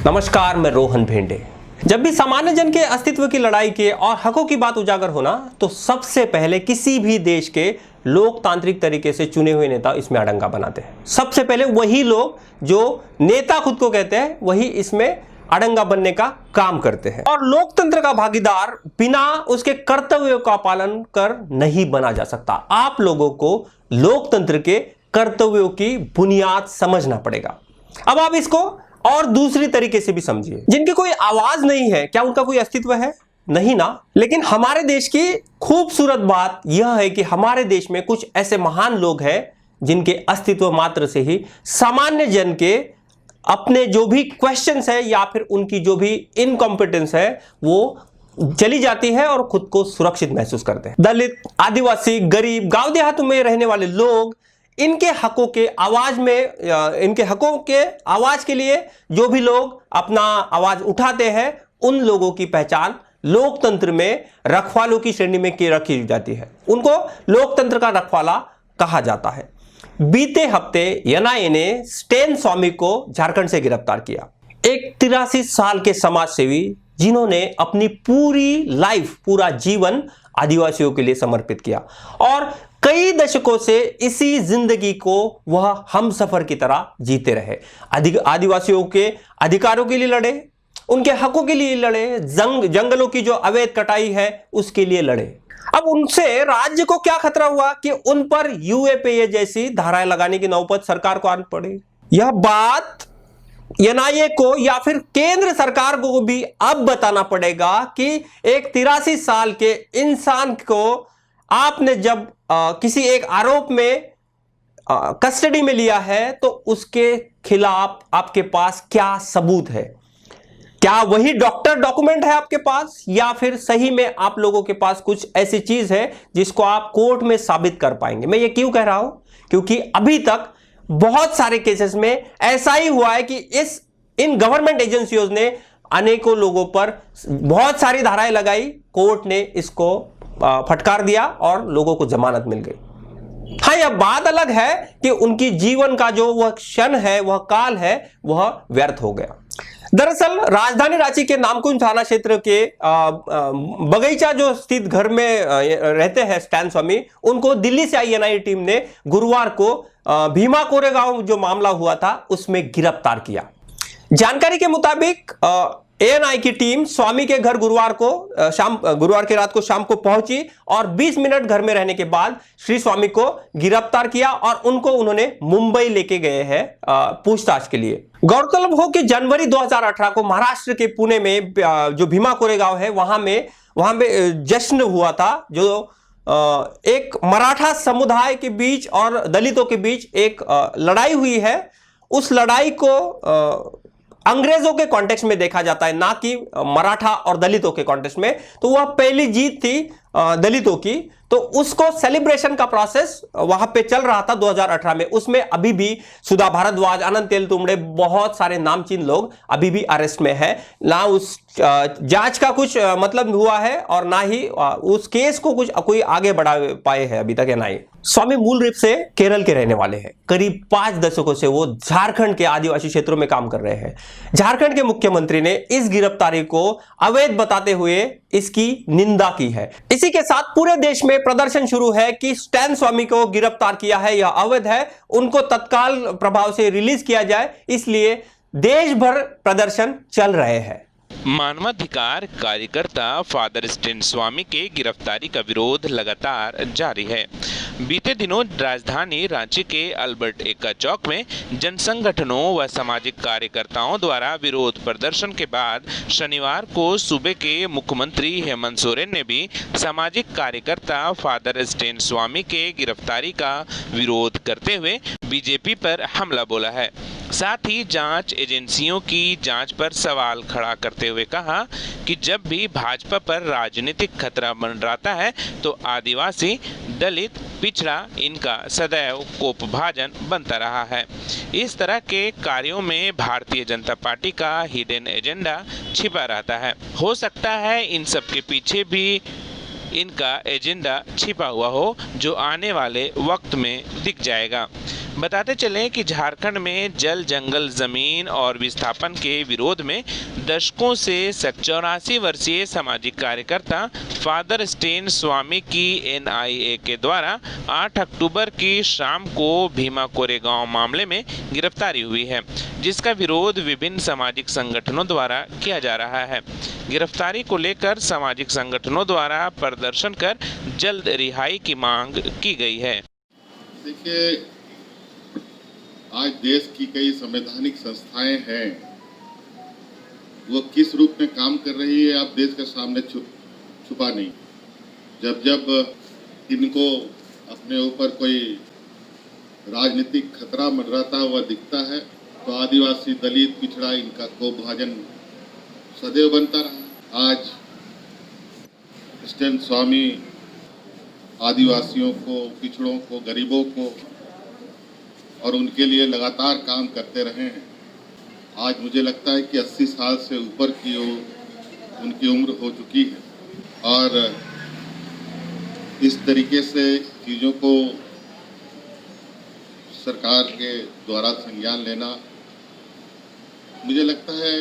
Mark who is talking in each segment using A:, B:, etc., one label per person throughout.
A: नमस्कार, मैं रोहन भेंडे। जब भी सामान्य जन के अस्तित्व की लड़ाई के और हकों की बात उजागर होना तो सबसे पहले किसी भी देश के लोकतांत्रिक तरीके से चुने हुए नेता इसमें अड़ंगा बनाते हैं। सबसे पहले वही लोग जो नेता खुद को कहते हैं वही इसमें अड़ंगा बनने का काम करते हैं और लोकतंत्र का भागीदार बिना उसके कर्तव्यों का पालन कर नहीं बना जा सकता। आप लोगों को लोकतंत्र के कर्तव्यों की बुनियाद समझना पड़ेगा। अब आप इसको और दूसरी तरीके से भी समझिए। जिनकी कोई आवाज नहीं है, क्या उनका कोई अस्तित्व है? नहीं ना। लेकिन हमारे देश की खूबसूरत बात यह है कि हमारे देश में कुछ ऐसे महान लोग हैं जिनके अस्तित्व मात्र से ही सामान्य जन के अपने जो भी क्वेश्चंस है या फिर उनकी जो भी इनकॉम्पिटेंस है वो चली जाती है और खुद को सुरक्षित महसूस करते हैं। दलित, आदिवासी, गरीब, गांव देहातों में रहने वाले लोग इनके हकों के आवाज में इनके हकों के आवाज के लिए जो भी लोग अपना आवाज उठाते हैं उन लोगों की पहचान लोकतंत्र में रखवालों की श्रेणी में रखी जाती है। उनको लोकतंत्र का रखवाला कहा जाता है। बीते हफ्ते एनआईए ने स्टैन स्वामी को झारखंड से गिरफ्तार किया। एक 83 साल के समाज सेवी जिन्होंने अपनी पूरी लाइफ, पूरा जीवन आदिवासियों के लिए समर्पित किया और कई दशकों से इसी जिंदगी को वह हमसफर की तरह जीते रहे। आदिवासियों के अधिकारों के लिए लड़े, उनके हकों के लिए लड़े, जंगलों की जो अवैध कटाई है उसके लिए लड़े। अब उनसे राज्य को क्या खतरा हुआ कि उन पर यूएपीए जैसी धाराएं लगाने की नौबत सरकार को आनी पड़ी। यह बात एनआईए को या फिर केंद्र सरकार को भी अब बताना पड़ेगा कि एक 83 साल के इंसान को आपने जब किसी एक आरोप में कस्टडी में लिया है तो उसके खिलाफ आपके पास क्या सबूत है? क्या वही डॉक्यूमेंट है आपके पास या फिर सही में आप लोगों के पास कुछ ऐसी चीज है जिसको आप कोर्ट में साबित कर पाएंगे? मैं ये क्यों कह रहा हूं? क्योंकि अभी तक बहुत सारे केसेस में ऐसा ही हुआ है कि इन गवर्नमेंट एजेंसियों ने अनेकों लोगों पर बहुत सारी धाराएं लगाई, कोर्ट ने इसको फटकार दिया और लोगों को जमानत मिल गई। हाँ, यह बात अलग है कि उनकी जीवन का जो वह क्षण है, वह काल है, वह व्यर्थ हो गया। दरअसल राजधानी रांची के नामकुम थाना क्षेत्र के बगीचा जो स्थित घर में रहते हैं स्टैन स्वामी, उनको दिल्ली से आई एनआईए टीम ने गुरुवार को भीमा कोरेगांव जो मामला हुआ था उसमें गिरफ्तार किया। जानकारी के मुताबिक एएनआई की टीम स्वामी के घर गुरुवार की रात को शाम को पहुंची और 20 मिनट घर में रहने के बाद श्री स्वामी को गिरफ्तार किया और उन्होंने मुंबई लेके गए हैं पूछताछ के लिए। गौरतलब हो कि जनवरी 2018 को महाराष्ट्र के पुणे में जो भीमा कोरेगांव है वहां में जश्न हुआ था जो एक मराठा समुदाय के बीच और दलितों के बीच एक लड़ाई हुई है। उस लड़ाई को अंग्रेजों के कॉन्टेक्स्ट में देखा जाता है, ना कि मराठा और दलितों के कॉन्टेक्स्ट में। तो वह पहली जीत थी दलितों की, तो उसको सेलिब्रेशन का प्रोसेस वहां पे चल रहा था 2018 में। उसमें अभी भी सुधा भारद्वाज, अनंत तेलतुंबड़े, बहुत सारे नामचीन लोग अभी भी अरेस्ट में है। ना उस जांच का कुछ मतलब हुआ है और ना ही उस केस को कोई आगे बढ़ा पाए है अभी तक एनआईए। स्वामी मूल रूप से केरल के रहने वाले हैं। करीब 5 दशकों से वो झारखंड के आदिवासी क्षेत्रों में काम कर रहे हैं। झारखंड के मुख्यमंत्री ने इस गिरफ्तारी को अवैध बताते हुए इसकी निंदा की है। इसी के साथ पूरे देश में प्रदर्शन शुरू है कि स्टैन स्वामी को गिरफ्तार किया है, यह अवैध है, उनको तत्काल प्रभाव से रिलीज किया जाए, इसलिए देश भर प्रदर्शन चल रहे हैं।
B: मानवाधिकार कार्यकर्ता फादर स्टैन स्वामी के गिरफ्तारी का विरोध लगातार जारी है। बीते दिनों राजधानी रांची के अल्बर्ट एक्का चौक में जन संगठनों व सामाजिक कार्यकर्ताओं द्वारा विरोध प्रदर्शन के बाद शनिवार को सूबे के मुख्यमंत्री हेमंत सोरेन ने भी सामाजिक कार्यकर्ता फादर स्टैन स्वामी के गिरफ्तारी का विरोध करते हुए बीजेपी पर हमला बोला है। साथ ही जांच एजेंसियों की जांच पर सवाल खड़ा करते हुए कहा कि जब भी भाजपा पर राजनीतिक खतरा मंडराता है तो आदिवासी, दलित, पिछड़ा इनका सदैव कोपभाजन बनता रहा है। इस तरह के कार्यों में भारतीय जनता पार्टी का हिडन एजेंडा छिपा रहता है। हो सकता है इन सब के पीछे भी इनका एजेंडा छिपा हुआ हो जो आने वाले वक्त में दिख जाएगा। बताते चलें कि झारखंड में जल जंगल जमीन और विस्थापन के विरोध में दशकों से 84 वर्षीय सामाजिक कार्यकर्ता फादर स्टेन स्वामी की एनआईए के द्वारा 8 अक्टूबर की शाम को भीमा कोरेगांव मामले में गिरफ्तारी हुई है, जिसका विरोध विभिन्न सामाजिक संगठनों द्वारा किया जा रहा है। गिरफ्तारी को लेकर सामाजिक संगठनों द्वारा प्रदर्शन कर जल्द रिहाई की मांग की गई है।
C: देखिए, आज देश की कई संवैधानिक संस्थाएं हैं, वो किस रूप में काम कर रही है आप देश के सामने छुपा नहीं। जब इनको अपने ऊपर कोई राजनीतिक खतरा मंडराता हुआ दिखता है तो आदिवासी, दलित, पिछड़ा इनका कोपभाजन सदैव बनता रहा। आज स्टेन स्वामी आदिवासियों को, पिछड़ों को, गरीबों को और उनके लिए लगातार काम करते रहे हैं। आज मुझे लगता है कि 80 साल से ऊपर की उनकी उम्र हो चुकी है और इस तरीके से चीज़ों को सरकार के द्वारा संज्ञान लेना, मुझे लगता है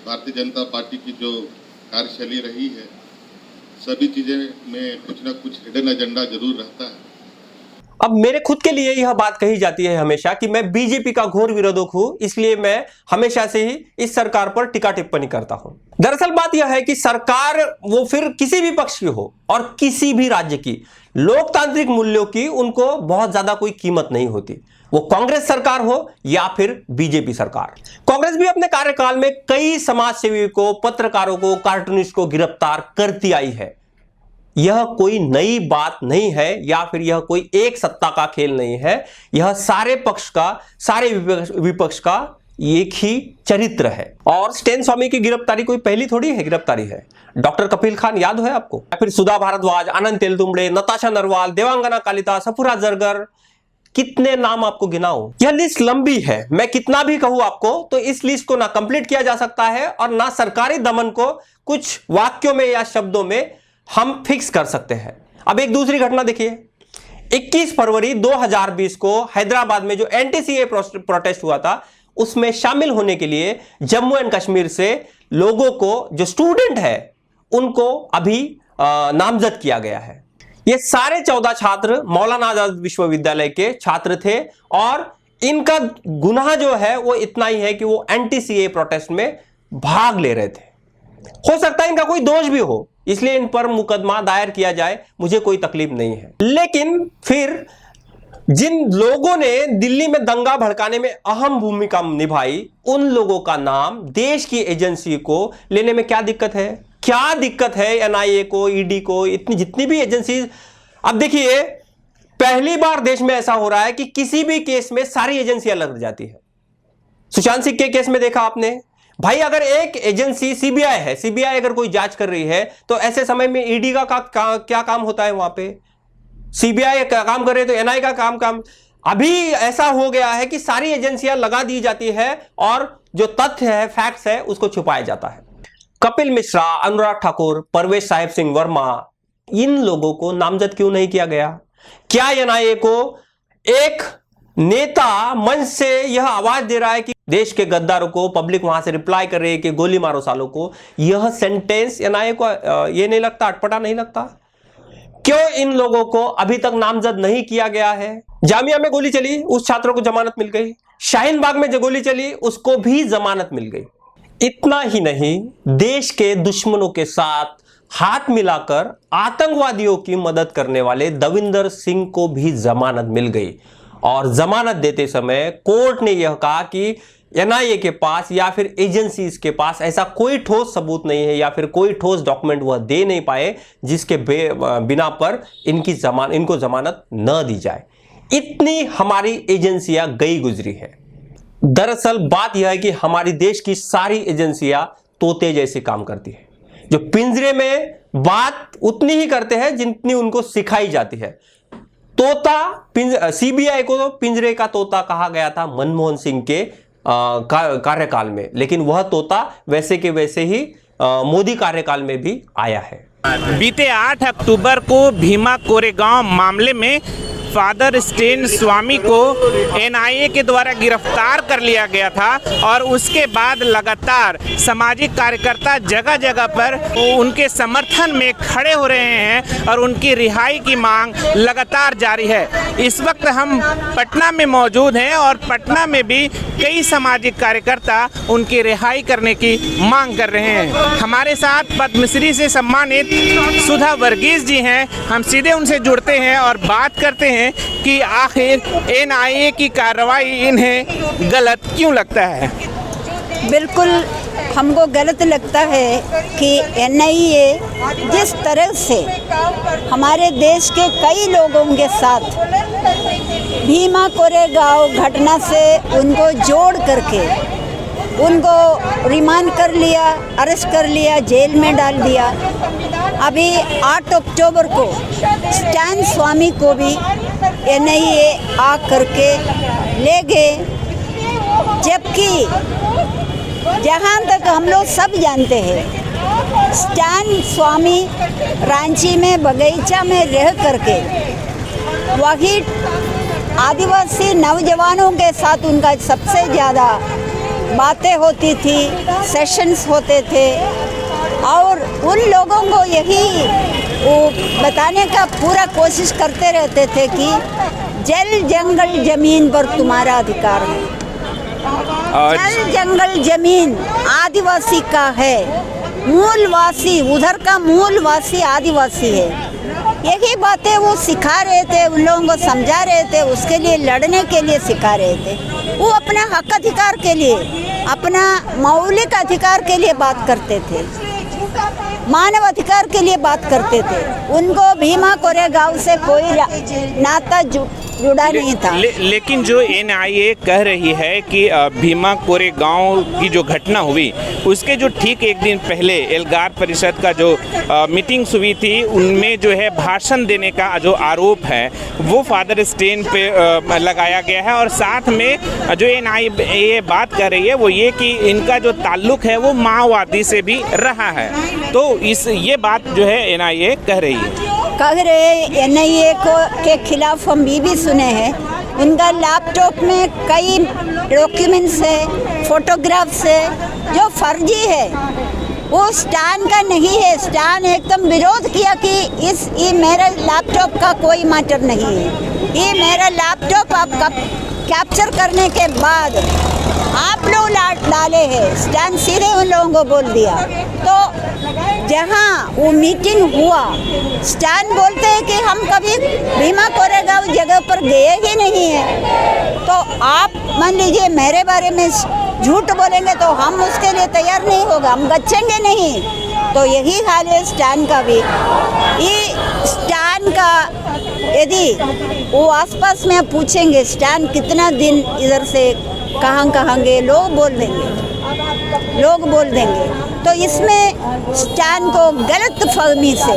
C: भारतीय जनता पार्टी की जो कार्यशैली रही है, सभी चीज़ें में कुछ ना कुछ हिडन एजेंडा जरूर रहता है।
A: अब मेरे खुद के लिए यह बात कही जाती है हमेशा कि मैं बीजेपी का घोर विरोधक हूं, इसलिए मैं हमेशा से ही इस सरकार पर टीका टिप्पणी करता हूं। दरअसल बात यह है कि सरकार वो फिर किसी भी पक्ष की हो और किसी भी राज्य की, लोकतांत्रिक मूल्यों की उनको बहुत ज्यादा कोई कीमत नहीं होती, वो कांग्रेस सरकार हो या फिर बीजेपी सरकार। कांग्रेस भी अपने कार्यकाल में कई समाज सेवियों, पत्रकारों को, कार्टूनिस्ट को गिरफ्तार करती आई है। यह कोई नई बात नहीं है या फिर यह कोई एक सत्ता का खेल नहीं है, यह सारे पक्ष का, सारे विपक्ष का एक ही चरित्र है। और स्टेन स्वामी की गिरफ्तारी कोई पहली थोड़ी है गिरफ्तारी है। डॉक्टर कपिल खान याद है आपको, या फिर सुधा भारद्वाज, आनंद तेलतुंबड़े, नताशा नरवाल, देवांगना कालिता, सफुरा जरगर, कितने नाम आपको गिनाऊं? यह लिस्ट लंबी है, मैं कितना भी कहूं आपको तो इस लिस्ट को ना कंप्लीट किया जा सकता है और ना सरकारी दमन को कुछ वाक्यों में या शब्दों में हम फिक्स कर सकते हैं। अब एक दूसरी घटना देखिए, 21 फरवरी 2020 को हैदराबाद में जो एंटी-सीए प्रोटेस्ट हुआ था, उसमें शामिल होने के लिए जम्मू एंड कश्मीर से लोगों को, जो स्टूडेंट है, उनको अभी नामजद किया गया है। ये सारे 14 छात्र मौलाना आजाद विश्वविद्यालय के छात्र थे और इनका गुनाह जो है वो इतना ही है कि वो एंटी-सीए प्रोटेस्ट में भाग ले रहे थे। हो सकता है इनका कोई दोष भी हो, इसलिए इन पर मुकदमा दायर किया जाए, मुझे कोई तकलीफ नहीं है। लेकिन फिर जिन लोगों ने दिल्ली में दंगा भड़काने में अहम भूमिका निभाई, उन लोगों का नाम देश की एजेंसी को लेने में क्या दिक्कत है? क्या दिक्कत है एनआईए को, ईडी को, इतनी जितनी भी एजेंसी। अब देखिए, पहली बार देश में ऐसा हो रहा है कि किसी भी केस में सारी एजेंसियां लग जाती है। सुशांत सिंह के केस में देखा आपने, भाई अगर एक एजेंसी सीबीआई है, सीबीआई अगर कोई जांच कर रही है तो ऐसे समय में ईडी का क्या काम होता है? वहां पे सीबीआई का काम कर रहे तो एनआई का काम। अभी ऐसा हो गया है कि सारी एजेंसियां लगा दी जाती है और जो तथ्य है, फैक्ट्स है, उसको छुपाया जाता है। कपिल मिश्रा, अनुराग ठाकुर, परवेश साहिब सिंह वर्मा, इन लोगों को नामजद क्यों नहीं किया गया? क्या एनआईए को एक नेता मंच से यह आवाज दे रहा है कि देश के गद्दारों को, पब्लिक वहां से रिप्लाई कर रही है कि गोली मारो सालों को, यह सेंटेंस एनआईए को यह नहीं लगता, अटपटा नहीं लगता? क्यों इन लोगों को अभी तक नामजद नहीं किया गया है? जामिया में गोली चली, उस छात्र को जमानत मिल गई। शाहीन बाग में जो गोली चली, उसको भी जमानत मिल गई। इतना ही नहीं, देश के दुश्मनों के साथ हाथ मिलाकर आतंकवादियों की मदद करने वाले दविंदर सिंह को भी जमानत मिल गई। और जमानत देते समय कोर्ट ने यह कहा कि एनआईए के पास या फिर एजेंसीज के पास ऐसा कोई ठोस सबूत नहीं है या फिर कोई ठोस डॉक्यूमेंट वह दे नहीं पाए जिसके बिना पर इनको जमानत न दी जाए। इतनी हमारी एजेंसियां गई गुजरी है। दरअसल बात यह है कि हमारी देश की सारी एजेंसियां तोते जैसे काम करती है, जो पिंजरे में बात उतनी ही करते हैं जितनी उनको सिखाई जाती है। तोता, सीबीआई को पिंजरे का तोता कहा गया था मनमोहन सिंह के कार्यकाल में, लेकिन वह तोता वैसे के वैसे ही मोदी कार्यकाल में भी आया है।
B: बीते 8 अक्टूबर को भीमा कोरेगांव मामले में फादर स्टेन स्वामी को एनआईए के द्वारा गिरफ्तार कर लिया गया था और उसके बाद लगातार सामाजिक कार्यकर्ता जगह जगह पर उनके समर्थन में खड़े हो रहे हैं और उनकी रिहाई की मांग लगातार जारी है। इस वक्त हम पटना में मौजूद हैं और पटना में भी कई सामाजिक कार्यकर्ता उनकी रिहाई करने की मांग कर रहे हैं। हमारे साथ पद्मश्री से सम्मानित सुधा वर्गीस जी हैं। हम सीधे उनसे जुड़ते हैं और बात करते हैं कि आखिर एनआईए की कार्रवाई इन्हें गलत क्यों लगता है।
D: बिल्कुल हमको गलत लगता है कि एनआईए जिस तरह से हमारे देश के कई लोगों के साथ भीमा कोरेगांव घटना से उनको जोड़ करके उनको रिमांड कर लिया, अरेस्ट कर लिया, जेल में डाल दिया। अभी 8 अक्टूबर को स्टैन स्वामी को भी एनआईए आ करके ले गए, जबकि जहाँ तक हम लोग सब जानते हैं स्टैन स्वामी रांची में बगीचा में रह करके वही आदिवासी नौजवानों के साथ उनका सबसे ज़्यादा बातें होती थी, सेशंस होते थे और उन लोगों को यही वो बताने का पूरा कोशिश करते रहते थे कि जल जंगल ज़मीन पर तुम्हारा अधिकार है। जल जंगल ज़मीन आदिवासी का है, मूलवासी उधर का मूलवासी आदिवासी है। यही बातें वो सिखा रहे थे, उन लोगों को समझा रहे थे, उसके लिए लड़ने के लिए सिखा रहे थे। वो अपना हक अधिकार के लिए, अपना मौलिक अधिकार के लिए बात करते थे, मानव अधिकार के लिए बात करते थे। उनको भीमा कोरेगांव से कोई नाता जुड़ा नहीं था।
B: लेकिन जो एनआईए कह रही है कि भीमा कोरेगांव की जो घटना हुई उसके जो ठीक एक दिन पहले एल्गार परिषद का जो मीटिंग्स हुई थी उनमें जो है भाषण देने का जो आरोप है वो फादर स्टेन पे लगाया गया है और साथ में जो एनआईए बात कर रही है वो ये कि इनका जो ताल्लुक है वो माओवादी से भी रहा है। तो ये बात जो है एनआईए कह रही है।
D: कह रहे एनआईए के खिलाफ हम भी सुने हैं। उनका लैपटॉप में कई डॉक्यूमेंट्स है, फोटोग्राफ्स है जो फर्जी है, वो स्टैन का नहीं है। स्टैन एकदम विरोध किया कि ये मेरा लैपटॉप का कोई मैटर नहीं है, ये मेरा लैपटॉप आप कैप्चर करने के बाद आप लोग डाले हैं। स्टैन सीधे उन लोगों को बोल दिया। तो जहाँ वो मीटिंग हुआ स्टैन बोलते हैं कि हम कभी भीमा कोरेगांव जगह पर गए ही नहीं हैं। तो आप मान लीजिए मेरे बारे में झूठ बोलेंगे तो हम उसके लिए तैयार नहीं होगा, हम गच्छेंगे नहीं। तो यही हाल है स्टैन का भी। ये स्टैन का यदि वो आसपास में पूछेंगे स्टैन कितना दिन इधर से कहाँ गए, लोग बोल देंगे। तो इसमें स्टैन को गलत फहमी से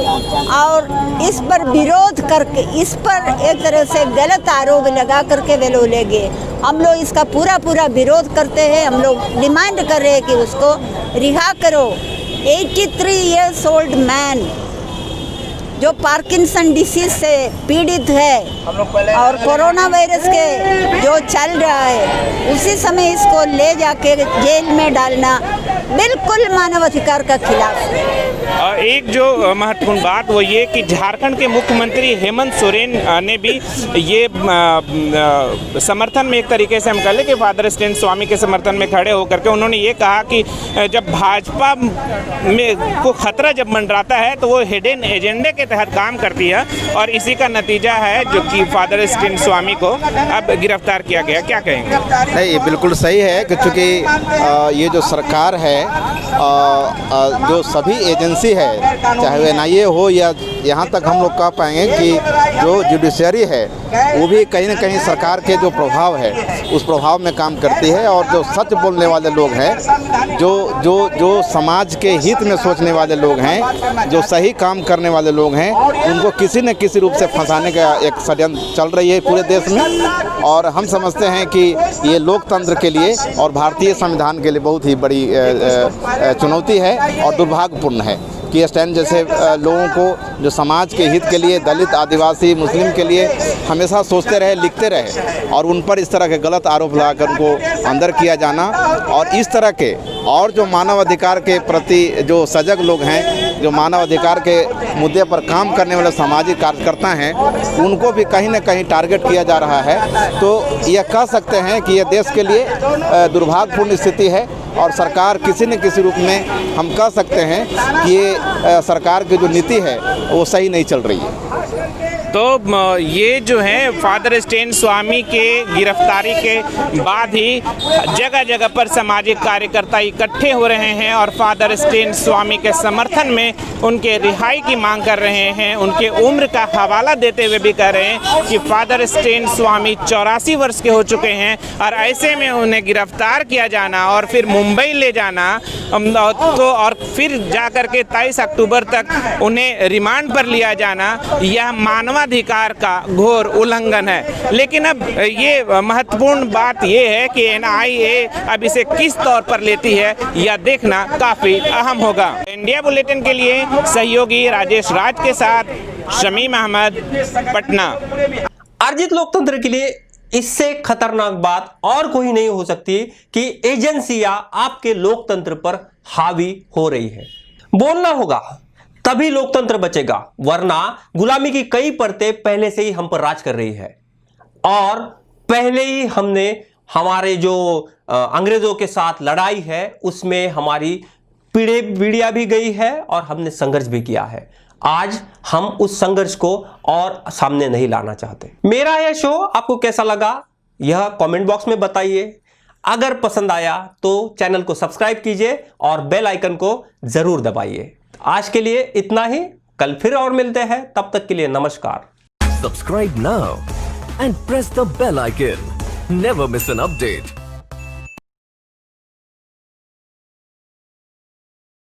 D: और इस पर विरोध करके, इस पर एक तरह से गलत आरोप लगा करके वे लोग ले गए। हम लोग इसका पूरा विरोध करते हैं। हम लोग डिमांड कर रहे हैं कि उसको रिहा करो। 83 इयर्स ओल्ड मैन जो पार्किंसन डिसीज से पीड़ित है और कोरोना वायरस के जो चल रहा है उसी समय इसको ले जाके जेल में डालना बिल्कुल मानवाधिकार का खिलाफ है।
B: एक जो महत्वपूर्ण बात वो ये कि झारखंड के मुख्यमंत्री हेमंत सोरेन ने भी ये समर्थन में एक तरीके से हम कह लें कि फादर स्टेन स्वामी के समर्थन में खड़े होकर के उन्होंने ये कहा कि जब भाजपा में को खतरा जब मंडराता है तो वो हिडन एजेंडे के तहत काम करती है और इसी का नतीजा है जो कि फादर स्टेन स्वामी को अब गिरफ्तार किया गया। क्या कहेंगे?
E: नहीं, ये बिल्कुल सही है क्योंकि ये जो सरकार है, जो सभी एजेंसी है, चाहे वो एनआईए हो या यहाँ तक हम लोग कह पाएंगे कि जो जुडिशरी है वो भी कहीं ना कहीं सरकार के जो प्रभाव है उस प्रभाव में काम करती है। और जो सच बोलने वाले लोग हैं, जो समाज के हित में सोचने वाले लोग हैं, जो सही काम करने वाले लोग हैं, उनको किसी न किसी रूप से फंसाने का एक षड्यंत्र चल रही है पूरे देश में। और हम समझते हैं कि ये लोकतंत्र के लिए और भारतीय संविधान के लिए बहुत ही बड़ी चुनौती है और दुर्भाग्यपूर्ण है। कि स्टैंड जैसे लोगों को जो समाज के हित के लिए, दलित, आदिवासी, मुस्लिम के लिए हमेशा सोचते रहे, लिखते रहे, और उन पर इस तरह के गलत आरोप लगाकर उनको अंदर किया जाना, और इस तरह के और जो मानव अधिकार के प्रति जो सजग लोग हैं, जो मानव अधिकार के मुद्दे पर काम करने वाले सामाजिक कार्यकर्ता हैं, उनको भी कहीं ना कहीं टारगेट किया जा रहा है। तो यह कह सकते हैं कि यह देश के लिए दुर्भाग्यपूर्ण स्थिति है, और सरकार किसी न किसी रूप में हम कह सकते हैं कि ये सरकार की जो नीति है वो सही नहीं चल रही है।
B: तो ये जो है फादर स्टैन स्वामी के गिरफ्तारी के बाद ही जगह जगह पर सामाजिक कार्यकर्ता इकट्ठे हो रहे हैं और फादर स्टैन स्वामी के समर्थन में उनके रिहाई की मांग कर रहे हैं। उनके उम्र का हवाला देते हुए भी कह रहे हैं कि फादर स्टैन स्वामी 84 वर्ष के हो चुके हैं, और ऐसे में उन्हें गिरफ्तार किया जाना और फिर मुंबई ले जाना तो और फिर जाकर के 23 अक्टूबर तक उन्हें रिमांड पर लिया जाना, यह मानवाधिकार का घोर उल्लंघन है। लेकिन अब ये महत्वपूर्ण बात ये है कि NIA अब इसे किस तौर पर लेती है, यह देखना काफ़ी अहम होगा। इंडिया बुलेटिन के लिए सहयोगी राजेश राज के साथ शमीम अहमद, पटना।
A: अर्जित लोकतंत्र के लिए इससे खतरनाक बात और कोई नहीं हो सकती कि एजेंसियां आपके लोकतंत्र पर हावी हो रही है। बोलना होगा तभी लोकतंत्र बचेगा, वरना गुलामी की कई परतें पहले से ही हम पर राज कर रही है, और पहले ही हमने हमारे जो अंग्रेजों के साथ लड़ाई है उसमें हमारी पीढ़ियां भी गई है और हमने संघर्ष भी किया है। आज हम उस संघर्ष को और सामने नहीं लाना चाहते। मेरा यह शो आपको कैसा लगा यह कमेंट बॉक्स में बताइए। अगर पसंद आया तो चैनल को सब्सक्राइब कीजिए और बेल आइकन को जरूर दबाइए। आज के लिए इतना ही, कल फिर और मिलते हैं, तब तक के लिए नमस्कार।
F: Subscribe now and press the bell icon. Never miss an update.